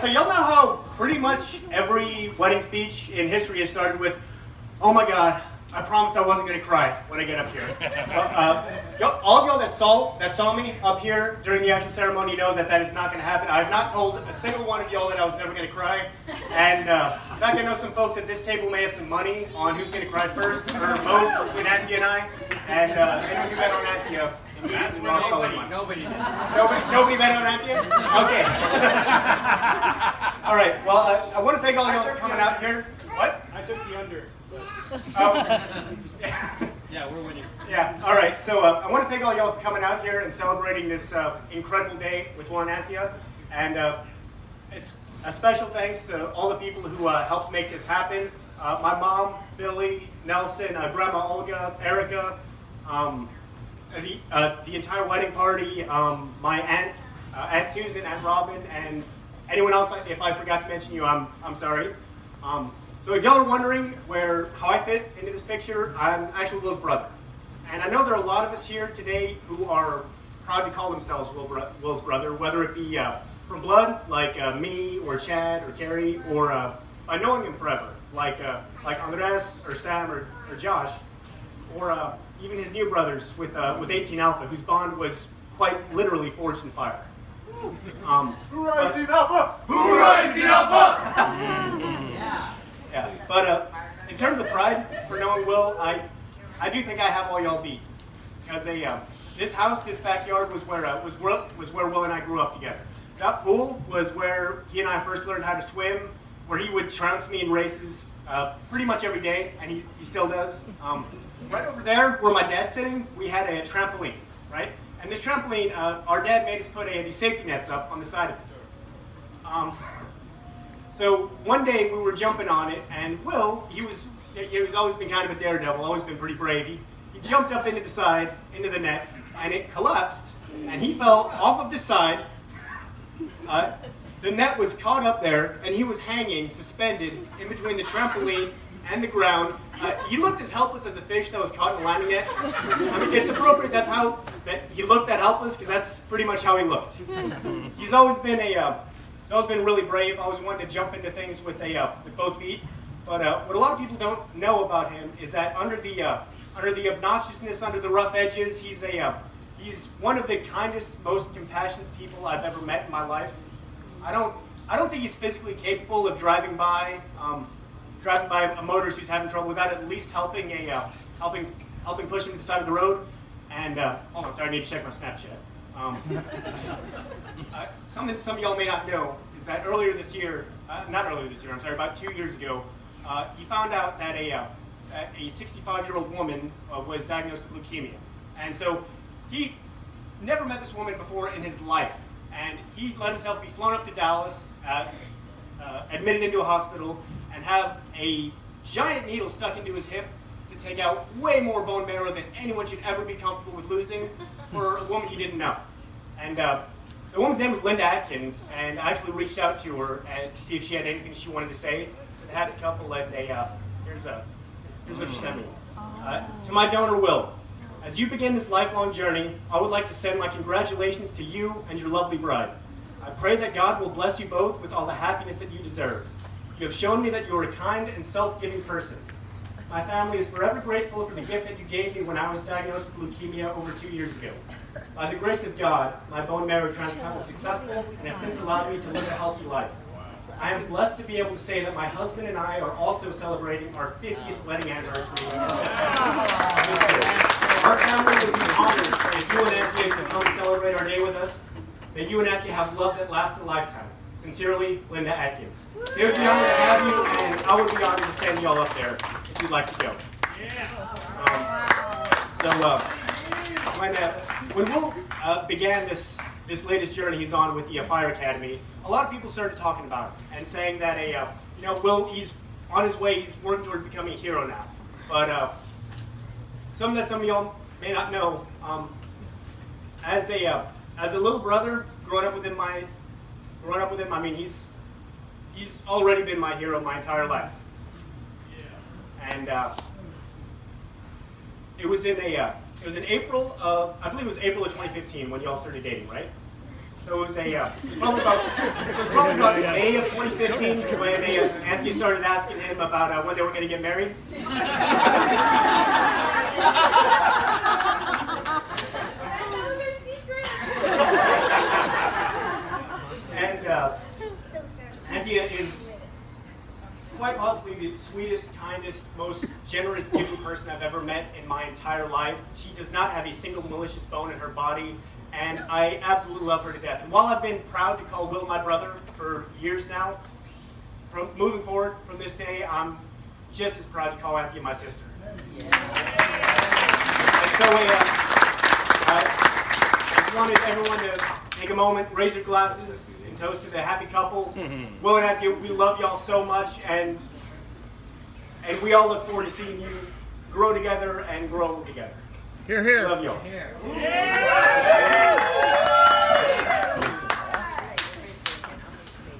so y'all know how pretty much every wedding speech in history has started with, "Oh my God, I promised I wasn't going to cry when I get up here." Well, all of y'all that saw me up here during the actual ceremony know that that is not going to happen. I have not told a single one of y'all that I was never going to cry. And in fact, I know some folks at this table may have some money on who's going to cry first or most between Anthea and I. And anyone who bet on Anthea immediately lost all their money. Nobody did. Nobody bet on Anthea? Okay. All right. Well, I want to thank all y'all for coming out here. What? I took the under. Oh. Yeah, we're winning. Yeah, all right. So I want to thank all y'all for coming out here and celebrating this incredible day with Warren Anthea. And it's a special thanks to all the people who helped make this happen. My mom, Billy, Nelson, Grandma Olga, Erica, the entire wedding party, my Aunt Susan, Aunt Robin, and anyone else. If I forgot to mention you, I'm sorry. So if y'all are wondering how I fit into this picture, I'm actually Will's brother. And I know there are a lot of us here today who are proud to call themselves Will's brother, whether it be from blood, like me or Chad or Carrie, or by knowing him forever, like Andres or Sam or Josh, or even his new brothers with 18 Alpha, whose bond was quite literally forged in fire. Hoorah, 18 Alpha! Hoorah, 18 Alpha! Yeah, but in terms of pride for knowing Will, I do think I have all y'all beat, because this house, this backyard was where Will and I grew up together. That pool was where he and I first learned how to swim, where he would trounce me in races pretty much every day, and he still does. Right over there, where my dad's sitting, we had a trampoline, right? And this trampoline, our dad made us put these safety nets up on the side of it. So one day we were jumping on it, and Will, he's always been kind of a daredevil, always been pretty brave. He jumped up into the net, and it collapsed, and he fell off of the side. The net was caught up there, and he was hanging, suspended, in between the trampoline and the ground. He looked as helpless as a fish that was caught in a landing net. I mean, it's appropriate that he looked that helpless, because that's pretty much how he looked. He's always been really brave, always wanted to jump into things with both feet. But what a lot of people don't know about him is that under the obnoxiousness, under the rough edges, he's one of the kindest, most compassionate people I've ever met in my life. I don't think he's physically capable of driving by a motorist who's having trouble without at least helping push him to the side of the road. And hold on, sorry, I need to check my Snapchat. Something some of y'all may not know is that about 2 years ago, he found out that a 65-year-old woman was diagnosed with leukemia. And so he never met this woman before in his life. And he let himself be flown up to Dallas, admitted into a hospital, and have a giant needle stuck into his hip to take out way more bone marrow than anyone should ever be comfortable with losing for a woman he didn't know. And the woman's name was Linda Atkins, and I actually reached out to her to see if she had anything she wanted to say. I had a couple, and here's what she sent me. To my donor, Will, as you begin this lifelong journey, I would like to send my congratulations to you and your lovely bride. I pray that God will bless you both with all the happiness that you deserve. You have shown me that you are a kind and self-giving person. My family is forever grateful for the gift that you gave me when I was diagnosed with leukemia over 2 years ago. By the grace of God, my bone marrow transplant was successful and has since allowed me to live a healthy life. I am blessed to be able to say that my husband and I are also celebrating our 50th wedding anniversary in September this year. Our family would be honored if you and Anthea could come celebrate our day with us. May you and Anthea have love that lasts a lifetime. Sincerely, Linda Atkins. It would be honored to have you, and I would be honored to send you all up there if you'd like to go. When Will began this latest journey he's on with the Fire Academy, a lot of people started talking about him and saying that Will, he's on his way, he's working toward becoming a hero now. But something that some of y'all may not know, as a little brother growing up with him, I mean, he's already been my hero my entire life. Yeah. And it was in April of, I believe it was April of 2015 when y'all started dating, right? So it was probably about May of 2015 when Anthea started asking him about when they were going to get married. And Anthea is quite possibly the sweetest, kindest, most generous, giving person I've ever met in my entire life. She does not have a single malicious bone in her body, and I absolutely love her to death. And while I've been proud to call Will my brother for years now, from moving forward from this day, I'm just as proud to call Anthea my sister. And so I just wanted everyone to take a moment, raise your glasses, and toast to the happy couple. Will and Anthea, we love y'all so much, and we all look forward to seeing you grow together and grow together. Here, here. Love y'all. Here.